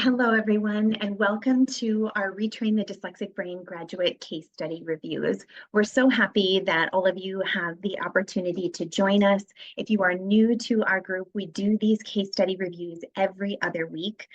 Hello, everyone, and welcome to our Retrain the Dyslexic Brain graduate case study reviews. We're so happy that all of you have the opportunity to join us. If you are new to our group, we do these case study reviews every other week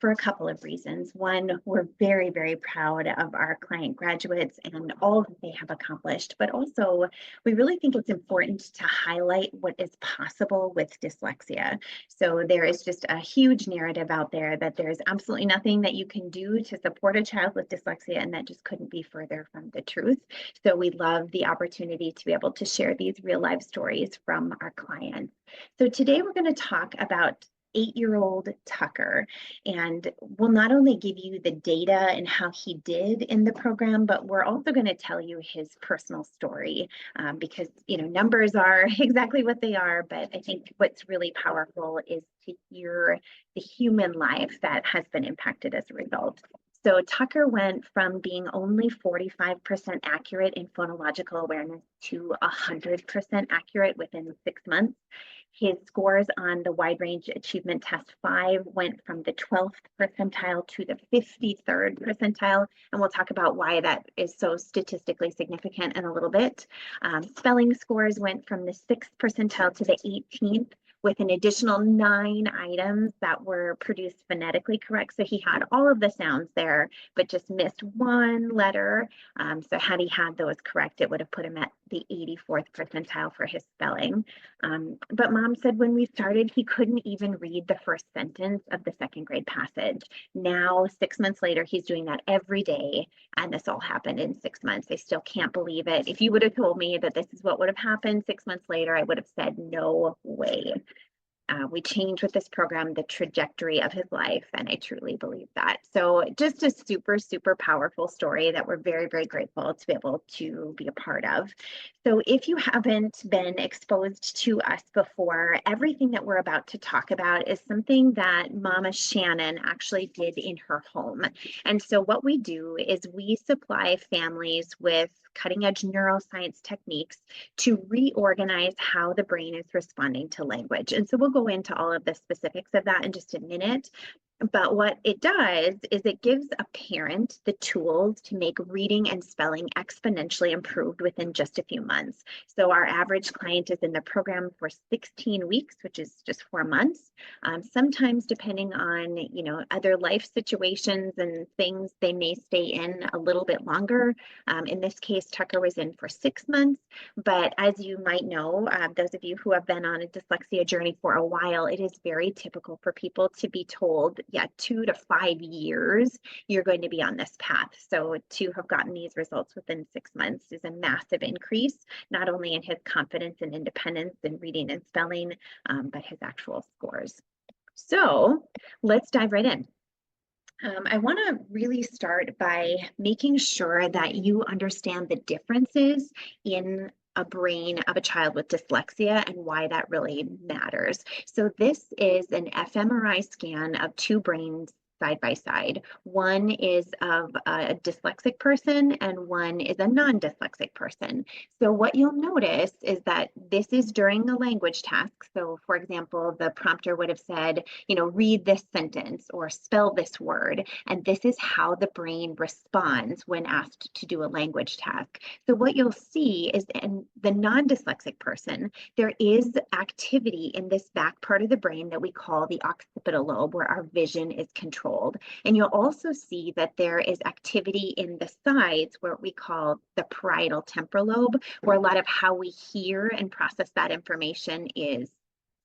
for a couple of reasons. One, we're very, very proud of our client graduates and all that they have accomplished, but also we really think it's important to highlight what is possible with dyslexia. So there is just a huge narrative out there that there's absolutely nothing that you can do to support a child with dyslexia, and that just couldn't be further from the truth. So we love the opportunity to be able to share these real life stories from our clients. So today we're going to talk about 8-year-old Tucker, and we'll not only give you the data and how he did in the program, but we're also going to tell you his personal story because numbers are exactly what they are, but I think what's really powerful is to hear the human life that has been impacted as a result. So Tucker went from being only 45% accurate in phonological awareness to 100% accurate within 6 months. His scores on the wide range achievement test 5 went from the 12th percentile to the 53rd percentile. And we'll talk about why that is so statistically significant in a little bit. Spelling scores went from the 6th percentile to the 18th, with an additional 9 items that were produced phonetically correct. So he had all of the sounds there, but just missed one letter. So had he had those correct, it would have put him at the 84th percentile for his spelling. But mom said when we started, he couldn't even read the first sentence of the 2nd grade passage. Now, 6 months later, he's doing that every day. And this all happened in 6 months. I still can't believe it. If you would have told me that this is what would have happened 6 months later, I would have said, no way. We changed with this program the trajectory of his life, and I truly believe that. So just a super, super powerful story that we're very, very grateful to be able to be a part of. So if you haven't been exposed to us before, everything that we're about to talk about is something that Mama Shannon actually did in her home. And so what we do is we supply families with cutting-edge neuroscience techniques to reorganize how the brain is responding to language. And so we'll go into all of the specifics of that in just a minute. But what it does is it gives a parent the tools to make reading and spelling exponentially improved within just a few months. So our average client is in the program for 16 weeks, which is just 4 months. Sometimes depending on, other life situations and things, they may stay in a little bit longer. In this case, Tucker was in for 6 months. But as you might know, those of you who have been on a dyslexia journey for a while, it is very typical for people to be told, 2 to 5 years, you're going to be on this path. So to have gotten these results within 6 months is a massive increase, not only in his confidence and independence in reading and spelling, but his actual scores. So let's dive right in. I want to really start by making sure that you understand the differences in a brain of a child with dyslexia and why that really matters. So this is an fMRI scan of 2 brains side by side. One is of a dyslexic person and one is a non-dyslexic person. So what you'll notice is that this is during the language task. So for example, the prompter would have said, read this sentence or spell this word. And this is how the brain responds when asked to do a language task. So what you'll see is in the non-dyslexic person, there is activity in this back part of the brain that we call the occipital lobe, where our vision is controlled. And you'll also see that there is activity in the sides, where we call the parietal temporal lobe, where a lot of how we hear and process that information is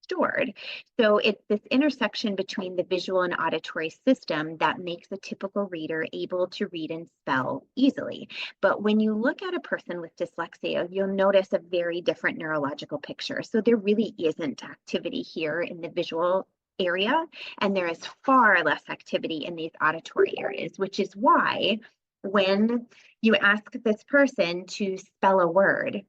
stored. So it's this intersection between the visual and auditory system that makes a typical reader able to read and spell easily. But when you look at a person with dyslexia, you'll notice a very different neurological picture. So there really isn't activity here in the visual area, and there is far less activity in these auditory areas, which is why when you ask this person to spell a word,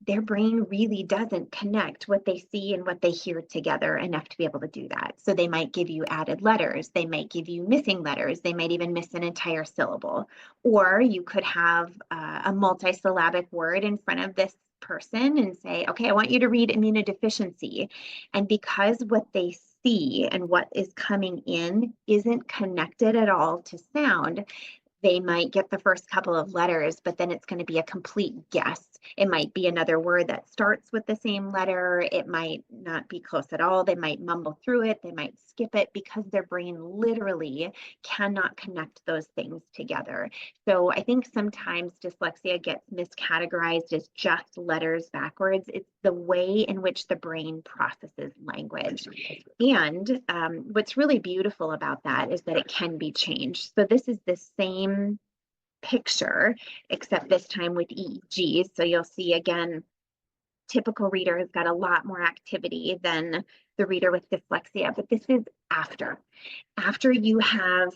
their brain really doesn't connect what they see and what they hear together enough to be able to do that. So they might give you added letters, they might give you missing letters, they might even miss an entire syllable. Or you could have a multisyllabic word in front of this person and say, okay, I want you to read immunodeficiency. And because what they see and what is coming in isn't connected at all to sound, they might get the first couple of letters, but then it's going to be a complete guess. It might be another word that starts with the same letter. It might not be close at all. They might mumble through it. They might skip it because their brain literally cannot connect those things together. So I think sometimes dyslexia gets miscategorized as just letters backwards. It's the way in which the brain processes language. And what's really beautiful about that is that it can be changed. So this is the same picture, except this time with EEGs. So you'll see again, typical reader has got a lot more activity than the reader with dyslexia, but this is after you have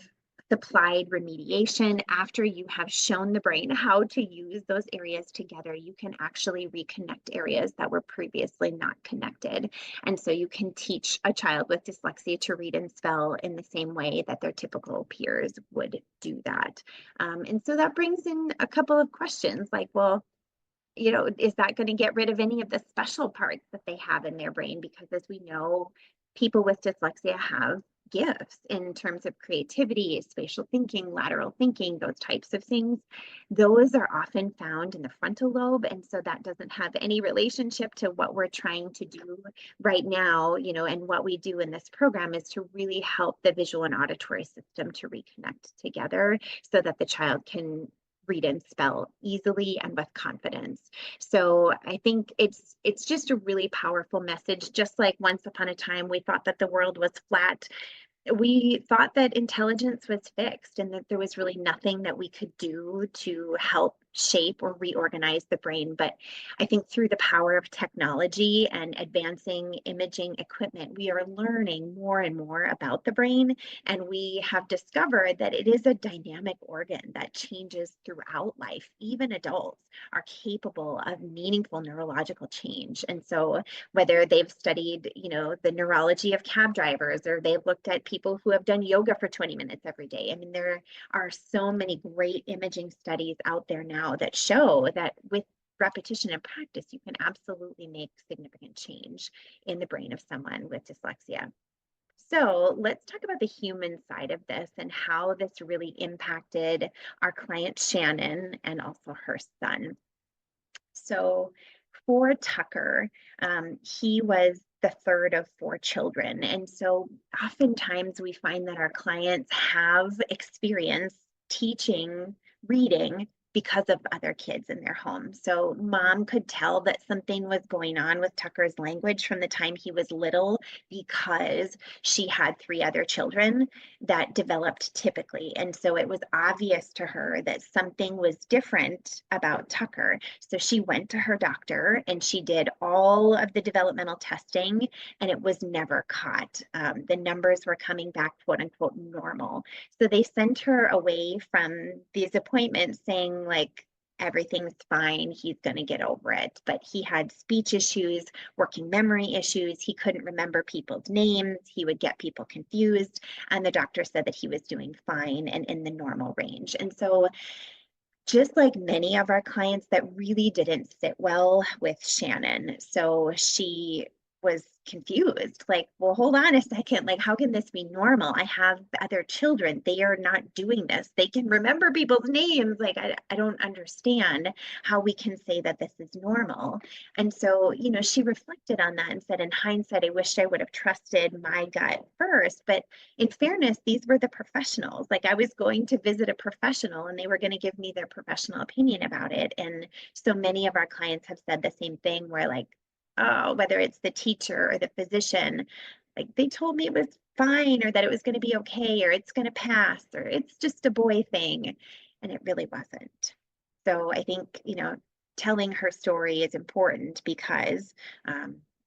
supplied remediation, after you have shown the brain how to use those areas together, you can actually reconnect areas that were previously not connected. And so you can teach a child with dyslexia to read and spell in the same way that their typical peers would do that. And so that brings in a couple of questions like, well, is that going to get rid of any of the special parts that they have in their brain? Because as we know, people with dyslexia have gifts in terms of creativity, spatial thinking, lateral thinking, those types of things. Those are often found in the frontal lobe. And so that doesn't have any relationship to what we're trying to do right now, and what we do in this program is to really help the visual and auditory system to reconnect together so that the child can read and spell easily and with confidence. So I think it's just a really powerful message. Just like once upon a time, we thought that the world was flat. We thought that intelligence was fixed and that there was really nothing that we could do to help shape or reorganize the brain. But I think through the power of technology and advancing imaging equipment, we are learning more and more about the brain. And we have discovered that it is a dynamic organ that changes throughout life. Even adults are capable of meaningful neurological change. And so whether they've studied, the neurology of cab drivers, or they've looked at people who have done yoga for 20 minutes every day. I mean, there are so many great imaging studies out there now that show that with repetition and practice, you can absolutely make significant change in the brain of someone with dyslexia. So let's talk about the human side of this and how this really impacted our client Shannon and also her son. So for Tucker, he was the third of 4 children. And so oftentimes we find that our clients have experience teaching reading because of other kids in their home. So mom could tell that something was going on with Tucker's language from the time he was little because she had 3 other children that developed typically. And so it was obvious to her that something was different about Tucker. So she went to her doctor and she did all of the developmental testing and it was never caught. The numbers were coming back, quote unquote, normal. So they sent her away from these appointments saying, like, everything's fine, he's going to get over it. But he had speech issues, working memory issues. He couldn't remember people's names. He would get people confused. And the doctor said that he was doing fine and in the normal range. And so just like many of our clients, that really didn't sit well with Shannon. So she was confused, like, well, hold on a second, like, how can this be normal? I have other children, they are not doing this, they can remember people's names, like, I don't understand how we can say that this is normal. And so, she reflected on that and said, in hindsight, I wish I would have trusted my gut first. But in fairness, these were the professionals. Like, I was going to visit a professional and they were going to give me their professional opinion about it. And so many of our clients have said the same thing, where like, oh, whether it's the teacher or the physician, like, they told me it was fine, or that it was going to be okay, or it's going to pass, or it's just a boy thing. And it really wasn't. So I think, telling her story is important because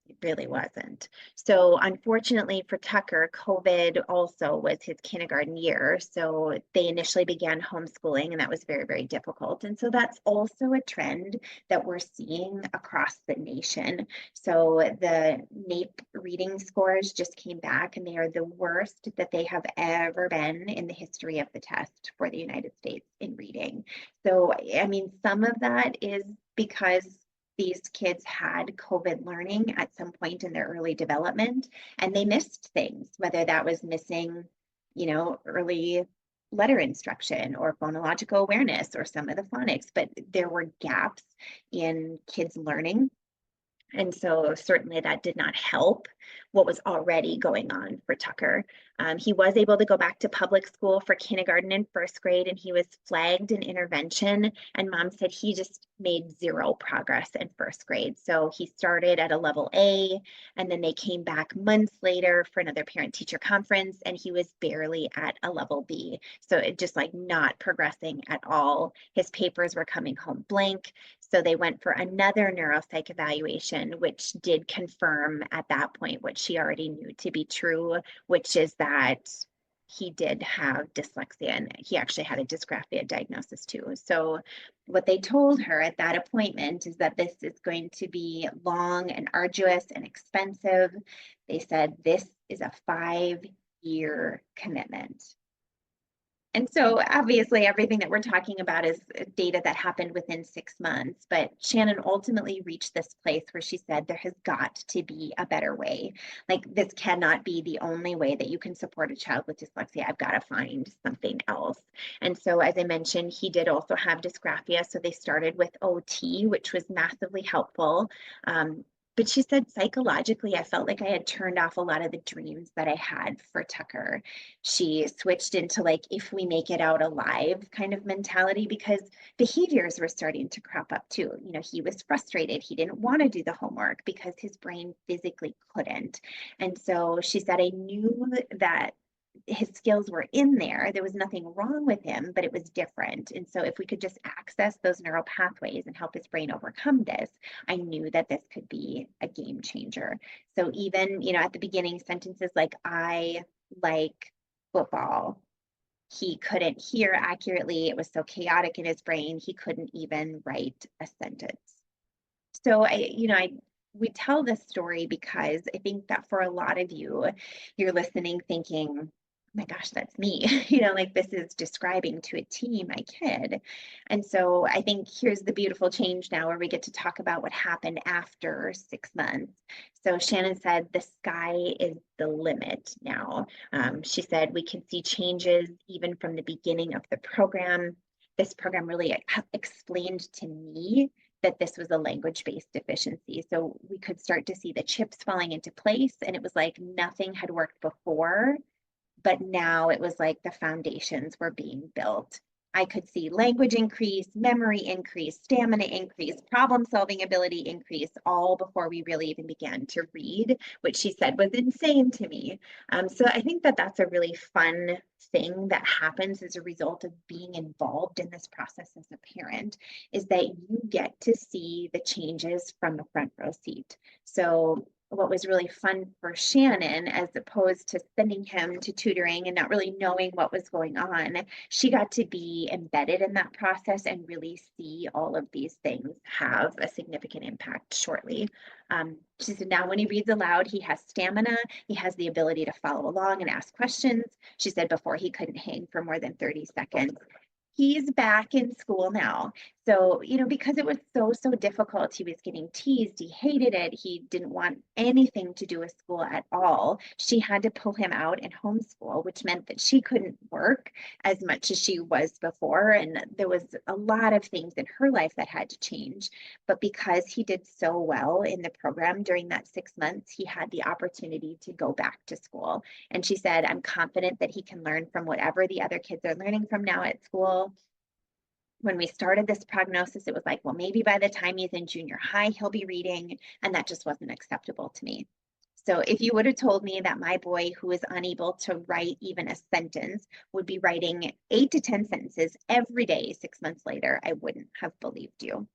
it really wasn't. So unfortunately for Tucker, COVID also was his kindergarten year. So they initially began homeschooling, and that was very, very difficult. And so that's also a trend that we're seeing across the nation. So the NAEP reading scores just came back, and they are the worst that they have ever been in the history of the test for the United States in reading. So, I mean, some of that is because these kids had COVID learning at some point in their early development, and they missed things, whether that was missing, early letter instruction or phonological awareness or some of the phonics, but there were gaps in kids learning. And so certainly that did not help what was already going on for Tucker. He was able to go back to public school for kindergarten and first grade, and he was flagged in intervention. And mom said he just made zero progress in first grade. So he started at a level A, and then they came back months later for another parent teacher conference, and he was barely at a level B. So it just like not progressing at all. His papers were coming home blank. So they went for another neuropsych evaluation, which did confirm at that point what she already knew to be true, which is that he did have dyslexia, and he actually had a dysgraphia diagnosis too. So what they told her at that appointment is that this is going to be long and arduous and expensive. They said this is a 5-year commitment. And so obviously everything that we're talking about is data that happened within 6 months, but Shannon ultimately reached this place where she said there has got to be a better way. Like this cannot be the only way that you can support a child with dyslexia. I've got to find something else. And so as I mentioned, he did also have dysgraphia. So they started with OT, which was massively helpful. But she said psychologically, I felt like I had turned off a lot of the dreams that I had for Tucker. She switched into like, if we make it out alive kind of mentality, because behaviors were starting to crop up too. He was frustrated. He didn't want to do the homework because his brain physically couldn't. And so she said, I knew that his skills were in there. There was nothing wrong with him, but it was different. And so if we could just access those neural pathways and help his brain overcome this, I knew that this could be a game changer. So even, at the beginning, sentences like, I like football, he couldn't hear accurately. It was so chaotic in his brain, he couldn't even write a sentence. So we tell this story because I think that for a lot of you, you're listening thinking, oh my gosh, that's me. Like this is describing to a T my kid. And so I think here's the beautiful change now where we get to talk about what happened after 6 months. So Shannon said the sky is the limit now. She said we can see changes even from the beginning of the program. This program really explained to me that this was a language-based deficiency. So we could start to see the chips falling into place, and it was like nothing had worked before, but now it was like the foundations were being built. I could see language increase, memory increase, stamina increase, problem-solving ability increase, all before we really even began to read, which she said was insane to me. So I think that that's a really fun thing that happens as a result of being involved in this process as a parent, is that you get to see the changes from the front row seat. So what was really fun for Shannon, as opposed to sending him to tutoring and not really knowing what was going on, she got to be embedded in that process and really see all of these things have a significant impact shortly. She said now when he reads aloud, he has stamina, he has the ability to follow along and ask questions. She said before he couldn't hang for more than 30 seconds. He's back in school now. So, because it was so difficult, he was getting teased, he hated it, he didn't want anything to do with school at all. She had to pull him out and homeschool, which meant that she couldn't work as much as she was before. And there was a lot of things in her life that had to change. But because he did so well in the program during that 6 months, he had the opportunity to go back to school. And she said, I'm confident that he can learn from whatever the other kids are learning from now at school. When we started this prognosis, it was like, well, maybe by the time he's in junior high, he'll be reading. And that just wasn't acceptable to me. So if you would have told me that my boy who was unable to write even a sentence would be writing 8 to 10 sentences every day 6 months later, I wouldn't have believed you.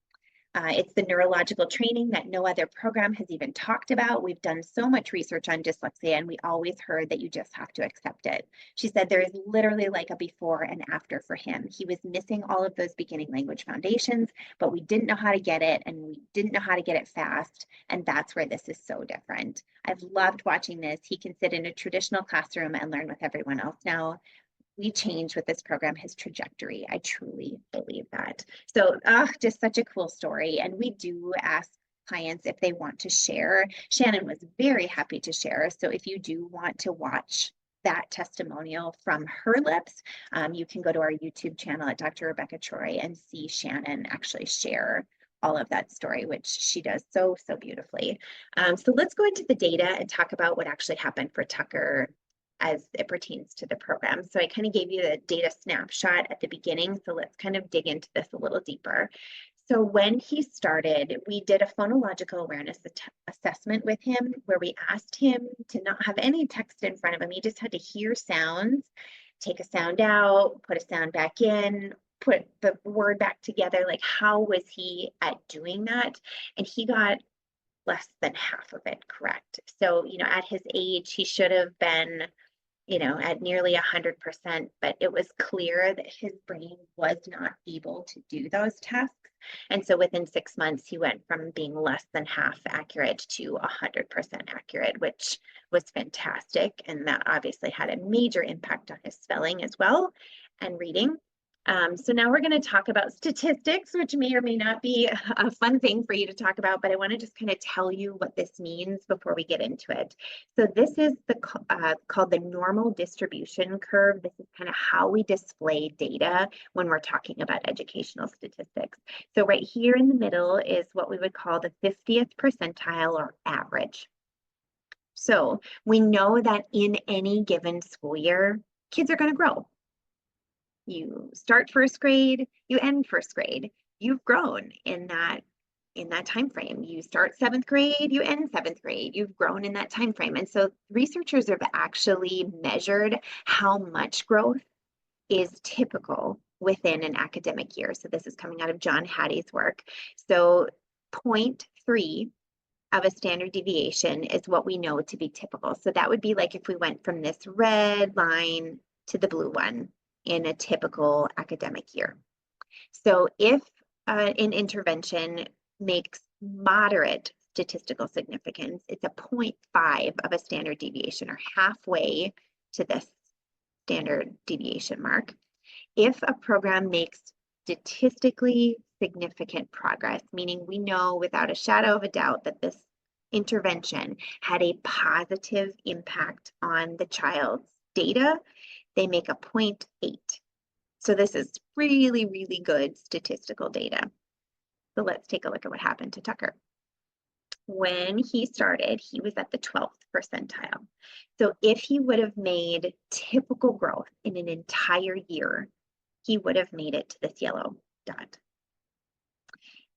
It's the neurological training that no other program has even talked about. We've done so much research on dyslexia, and we always heard that you just have to accept it. She said there is literally like a before and after for him. He was missing all of those beginning language foundations, but we didn't know how to get it, and we didn't know how to get it fast. And that's where this is so different. I've loved watching this. He can sit in a traditional classroom and learn with everyone else now. we change with this program his trajectory. I truly believe that. So just such a cool story. And we do ask clients if they want to share. Shannon was very happy to share. So if you do want to watch that testimonial from her lips, you can go to our YouTube channel at Dr. Rebecca Troy and see Shannon actually share all of that story, which she does so beautifully. So let's go into the data and talk about what actually happened for Tucker as it pertains to the program. So I kind of gave you the data snapshot at the beginning. So let's kind of dig into this a little deeper. So when he started, we did a phonological awareness assessment with him where we asked him to not have any text in front of him. He just had to hear sounds, take a sound out, put a sound back in, put the word back together. Like, how was he at doing that? And he got less than half of it correct. So, at his age, he should have been at nearly 100%, but it was clear that his brain was not able to do those tasks. And so within 6 months, he went from being less than half accurate to 100% accurate, which was fantastic. And that obviously had a major impact on his spelling as well and reading. So now we're going to talk about statistics, which may or may not be a fun thing for you to talk about, but I want to just kind of tell you what this means before we get into it. So this is called the normal distribution curve. This is kind of how we display data when we're talking about educational statistics. So right here in the middle is what we would call the 50th percentile or average. So we know that in any given school year, kids are going to grow. You start first grade, you end first grade. You've grown in that time frame. You start 7th grade, you end 7th grade. You've grown in that time frame. And so researchers have actually measured how much growth is typical within an academic year. So this is coming out of John Hattie's work. So 0.3 of a standard deviation is what we know to be typical. So that would be like if we went from this red line to the blue one in a typical academic year. So if an intervention makes moderate statistical significance, it's a 0.5 of a standard deviation or halfway to this standard deviation mark. If a program makes statistically significant progress, meaning we know without a shadow of a doubt that this intervention had a positive impact on the child's data, they make a 0.8. So this is really good statistical data. So let's take a look at what happened to Tucker. When he started, he was at the 12th percentile. So if he would have made typical growth in an entire year, he would have made it to this yellow dot.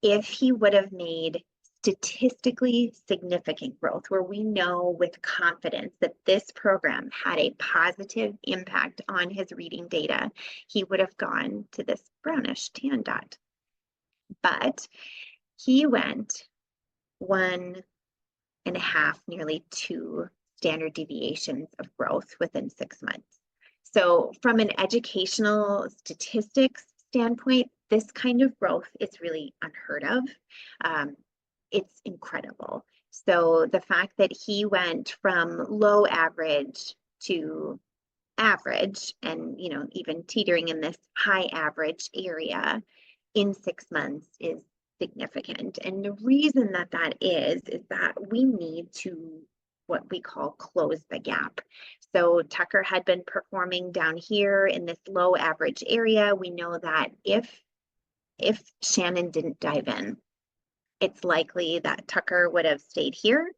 If he would have made statistically significant growth, where we know with confidence that this program had a positive impact on his reading data, he would have gone to this brownish tan dot. But he went 1.5, nearly 2 standard deviations of growth within 6 months. So from an educational statistics standpoint, this kind of growth is really unheard of. It's incredible. So the fact that he went from low average to average and, even teetering in this high average area in 6 months is significant. And the reason that is that we need to what we call close the gap. So Tucker had been performing down here in this low average area. We know that if Shannon didn't dive in, it's likely that Tucker would have stayed here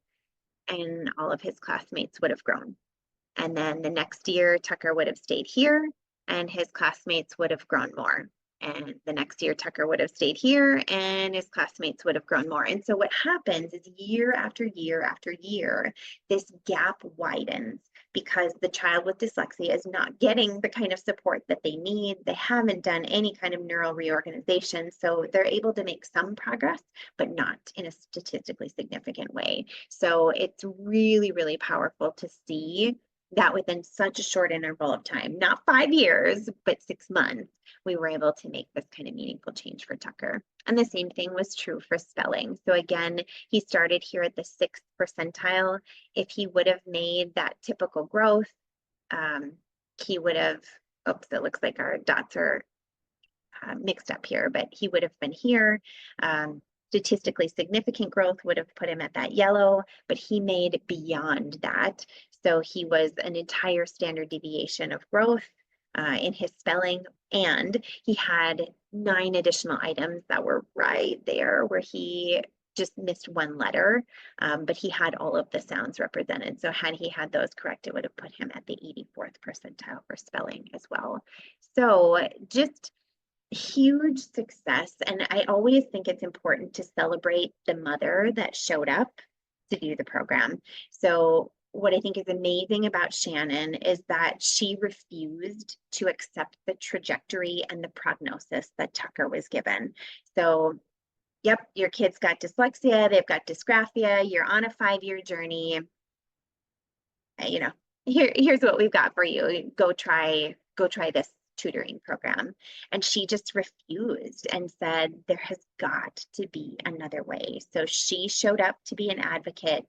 and all of his classmates would have grown. And then the next year, Tucker would have stayed here and his classmates would have grown more. And the next year, Tucker would have stayed here and his classmates would have grown more. And so what happens is year after year after year, this gap widens because the child with dyslexia is not getting the kind of support that they need. They haven't done any kind of neural reorganization. So they're able to make some progress, but not in a statistically significant way. So it's really powerful to see that within such a short interval of time, not 5 years, but 6 months, we were able to make this kind of meaningful change for Tucker. And the same thing was true for spelling. So again, he started here at the 6th percentile. If he would have made that typical growth, he would have oops, it looks like our dots are mixed up here, but he would have been here. Statistically significant growth would have put him at that yellow, but he made beyond that. So he was an entire standard deviation of growth in his spelling, and he had 9 additional items that were right there where he just missed one letter, but he had all of the sounds represented. So had he had those correct, it would have put him at the 84th percentile for spelling as well. So just huge success. And I always think it's important to celebrate the mother that showed up to do the program. So what I think is amazing about Shannon is that she refused to accept the trajectory and the prognosis that Tucker was given. So, yep, your kid's got dyslexia, they've got dysgraphia, you're on a 5-year journey. You know, here's what we've got for you. Go try this tutoring program. And she just refused and said, there has got to be another way. So she showed up to be an advocate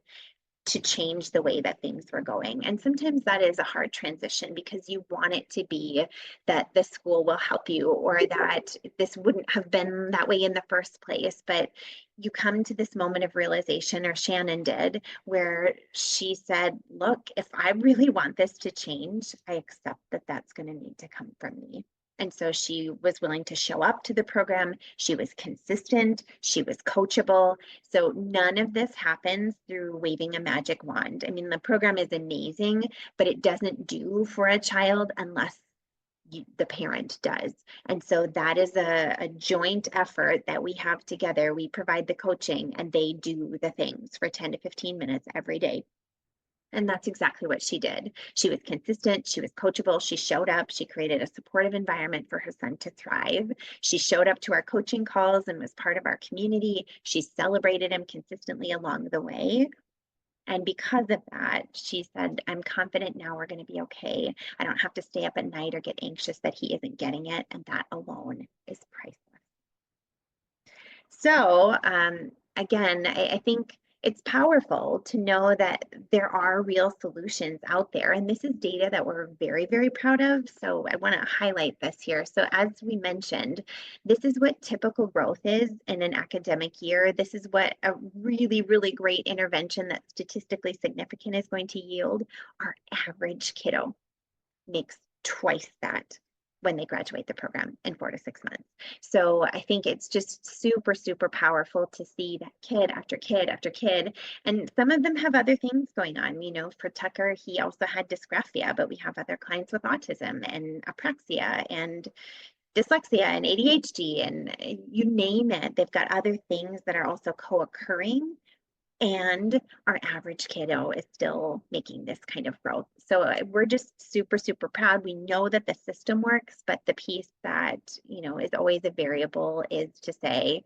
to change the way that things were going. And sometimes that is a hard transition because you want it to be that the school will help you or that this wouldn't have been that way in the first place. But you come to this moment of realization, or Shannon did, where she said, look, if I really want this to change, I accept that that's going to need to come from me. And so she was willing to show up to the program. She was consistent. She was coachable. So none of this happens through waving a magic wand. I mean, the program is amazing, but it doesn't do for a child unless the parent does. And so that is a joint effort that we have together. We provide the coaching and they do the things for 10 to 15 minutes every day. And that's exactly what she did. She was consistent. She was coachable. She showed up. She created a supportive environment for her son to thrive. She showed up to our coaching calls and was part of our community. She celebrated him consistently along the way. And because of that, she said, I'm confident now we're going to be okay. I don't have to stay up at night or get anxious that he isn't getting it. And that alone is priceless. So again, I think it's powerful to know that there are real solutions out there. And this is data that we're very, very proud of. So I want to highlight this here. So as we mentioned, this is what typical growth is in an academic year. This is what a really, really great intervention that's statistically significant is going to yield. Our average kiddo makes twice that when they graduate the program in 4 to 6 months. So I think it's just super, super powerful to see that kid after kid after kid. And some of them have other things going on. You know, for Tucker, he also had dysgraphia, but we have other clients with autism and apraxia and dyslexia and ADHD and you name it. They've got other things that are also co-occurring. And our average kiddo is still making this kind of growth. So we're just super, super proud. We know that the system works, but the piece that, you know, is always a variable is to say,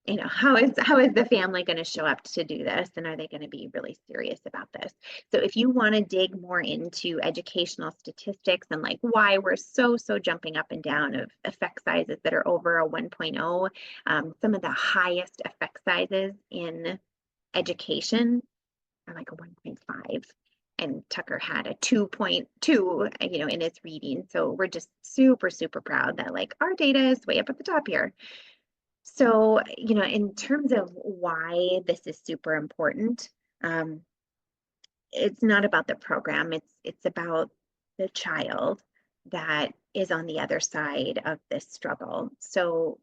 you know, how is the family going to show up to do this? And are they going to be really serious about this? So if you want to dig more into educational statistics and like why we're so jumping up and down of effect sizes that are over a 1.0, some of the highest effect sizes in education are like a 1.5 and Tucker had a 2.2, you know, in his reading. So we're just super, super proud that like our data is way up at the top here. So, you know, in terms of why this is super important, it's not about the program. It's about the child that is on the other side of this struggle. So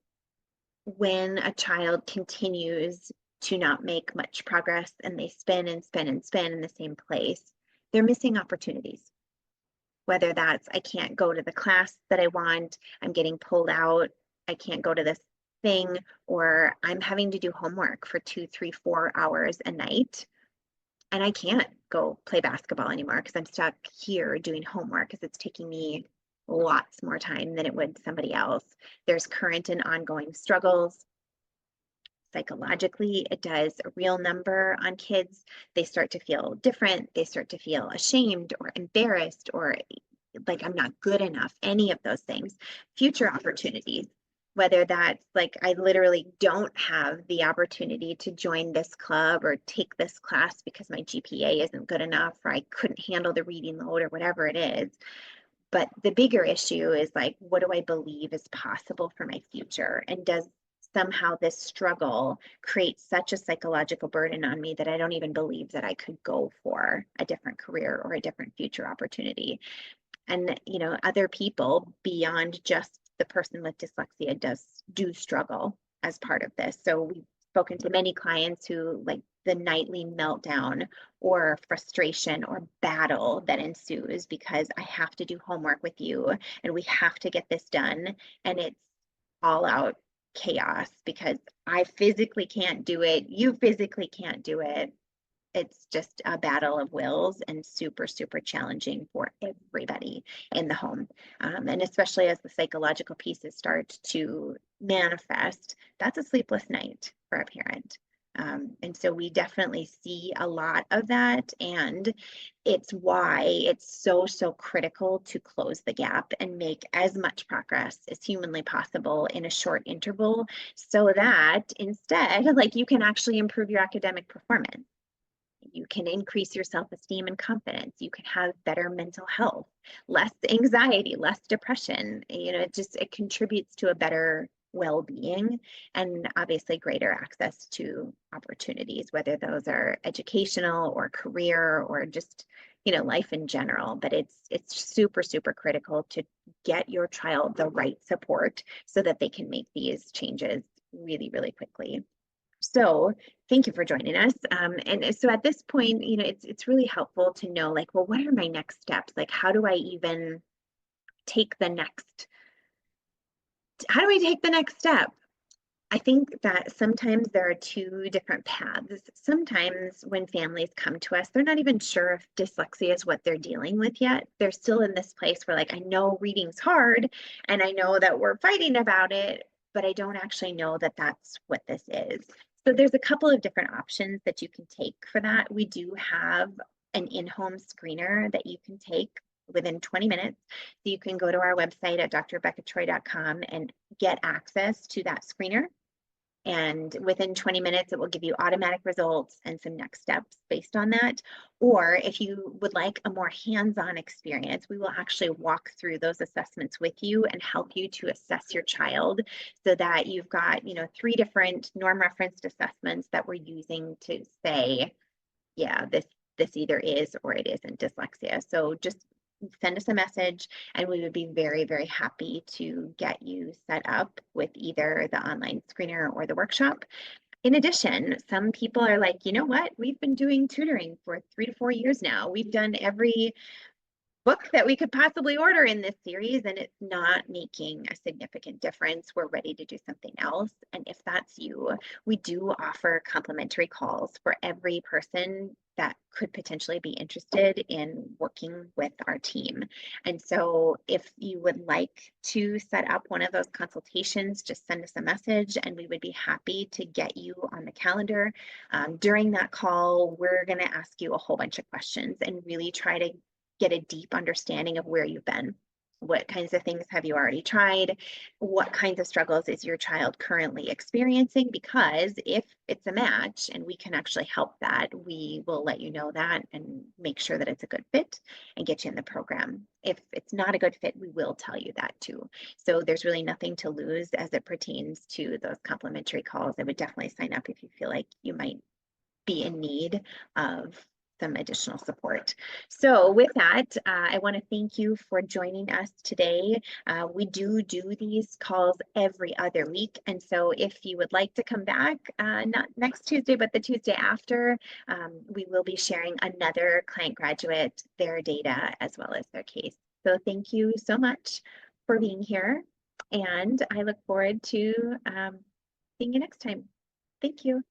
when a child continues to not make much progress and they spin and spin and spin in the same place, they're missing opportunities. Whether that's, I can't go to the class that I want, I'm getting pulled out, I can't go to this thing, or I'm having to do homework for 2, 3, 4 hours a night. And I can't go play basketball anymore because I'm stuck here doing homework because it's taking me lots more time than it would somebody else. There's current and ongoing struggles. Psychologically, it does a real number on kids. They start to feel different. They start to feel ashamed or embarrassed or like I'm not good enough, any of those things. Future opportunities, whether that's like I literally don't have the opportunity to join this club or take this class because my GPA isn't good enough or I couldn't handle the reading load or whatever it is. But the bigger issue is like, what do I believe is possible for my future? And does somehow this struggle create such a psychological burden on me that I don't even believe that I could go for a different career or a different future opportunity? And, other people beyond just the person with dyslexia do struggle as part of this. So we've spoken to many clients who, like, the nightly meltdown or frustration or battle that ensues because I have to do homework with you and we have to get this done, and it's all out chaos because I physically can't do it, you physically can't do it. It's just a battle of wills and super, super challenging for everybody in the home. And especially as the psychological pieces start to manifest, that's a sleepless night for a parent. And so we definitely see a lot of that. And it's why it's so, so critical to close the gap and make as much progress as humanly possible in a short interval so that instead, like, you can actually improve your academic performance. You can increase your self-esteem and confidence. You can have better mental health, less anxiety, less depression. It contributes to a better well-being and obviously greater access to opportunities, whether those are educational or career or just, life in general. But it's super, super critical to get your child the right support so that they can make these changes really, really quickly. So thank you for joining us. And so at this point, it's really helpful to know, like, well, what are my next steps? Like, how do I take the next step? I think that sometimes there are two different paths. Sometimes when families come to us, they're not even sure if dyslexia is what they're dealing with yet. They're still in this place where, like, I know reading's hard and I know that we're fighting about it, but I don't actually know that that's what this is. So there's a couple of different options that you can take for that. We do have an in-home screener that you can take within 20 minutes. So you can go to our website at drbecatroy.com and get access to that screener. And within 20 minutes, it will give you automatic results and some next steps based on that. Or if you would like a more hands-on experience, we will actually walk through those assessments with you and help you to assess your child so that you've got, 3 different norm referenced assessments that we're using to say, yeah, this either is or it isn't dyslexia. So just send us a message and we would be very, very happy to get you set up with either the online screener or the workshop. In addition, some people are like, you know what, we've been doing tutoring for 3 to 4 years now. We've done every book that we could possibly order in this series and it's not making a significant difference. We're ready to do something else. And if that's you, we do offer complimentary calls for every person that could potentially be interested in working with our team. And so if you would like to set up one of those consultations, just send us a message and we would be happy to get you on the calendar. During that call, we're going to ask you a whole bunch of questions and really try to get a deep understanding of where you've been. What kinds of things have you already tried? What kinds of struggles is your child currently experiencing? Because if it's a match and we can actually help that, we will let you know that and make sure that it's a good fit and get you in the program. If it's not a good fit, we will tell you that too. So there's really nothing to lose as it pertains to those complimentary calls. I would definitely sign up if you feel like you might be in need of some additional support. So with that, I want to thank you for joining us today. We do these calls every other week. And so if you would like to come back, not next Tuesday, but the Tuesday after, we will be sharing another client graduate, their data, as well as their case. So thank you so much for being here. And I look forward to seeing you next time. Thank you.